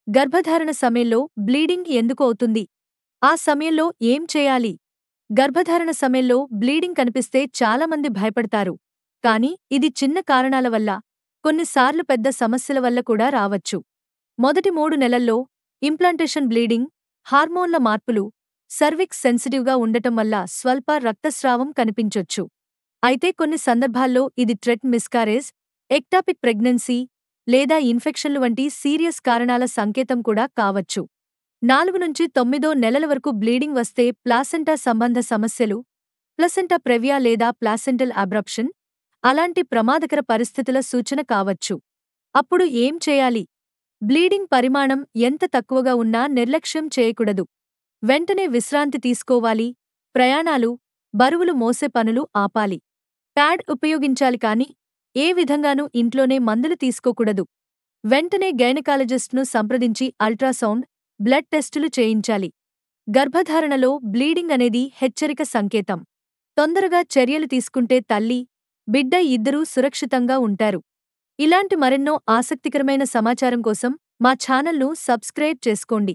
గర్భధారణ సమయంలో బ్లీడింగ్ ఎందుకు అవుతుంది? ఆ సమయంలో ఏం చేయాలి? గర్భధారణ సమయంలో బ్లీడింగ్ కనిపిస్తే చాలామంది భయపడతారు. కానీ ఇది చిన్న కారణాల వల్ల, కొన్నిసార్లు పెద్ద సమస్యల వల్ల కూడా రావచ్చు. మొదటి 3 నెలల్లో ఇంప్లాంటేషన్ బ్లీడింగ్, హార్మోన్ల మార్పులు, సర్విక్స్ సెన్సిటివ్గా ఉండటం వల్ల స్వల్ప రక్తస్రావం కనిపించొచ్చు. అయితే కొన్ని సందర్భాల్లో ఇది ట్రెట్ మిస్కారేజ్, ఎక్టాపిక్ ప్రెగ్నెన్సీ లేదా ఇన్ఫెక్షన్లు వంటి సీరియస్ కారణాల సంకేతం కూడా కావచ్చు. 4-9 నెలల వరకు బ్లీడింగ్ వస్తే ప్లాసెంటా సంబంధ సమస్యలు, ప్లసెంటా ప్రెవియా లేదా ప్లాసెంటల్ అబ్రప్షన్ అలాంటి ప్రమాదకర పరిస్థితుల సూచన కావచ్చు. అప్పుడు ఏం చేయాలి? బ్లీడింగ్ పరిమాణం ఎంత తక్కువగా ఉన్నా నిర్లక్ష్యం చేయకూడదు. వెంటనే విశ్రాంతి తీసుకోవాలి. ప్రయాణాలు, బరువులు మోసే పనులు ఆపాలి. ప్యాడ్ ఉపయోగించాలి కానీ ఏ విధంగానూ ఇంట్లోనే మందులు తీసుకోకూడదు. వెంటనే గైనకాలజిస్ట్ను సంప్రదించి అల్ట్రాసౌండ్, బ్లడ్ టెస్టులు చేయించాలి. గర్భధారణలో బ్లీడింగ్ అనేది హెచ్చరిక సంకేతం. తొందరగా చర్యలు తీసుకుంటే తల్లి, బిడ్డ ఇద్దరూ సురక్షితంగా ఉంటారు. ఇలాంటి మరెన్నో ఆసక్తికరమైన సమాచారం కోసం మా ఛానల్ను సబ్స్క్రైబ్ చేసుకోండి.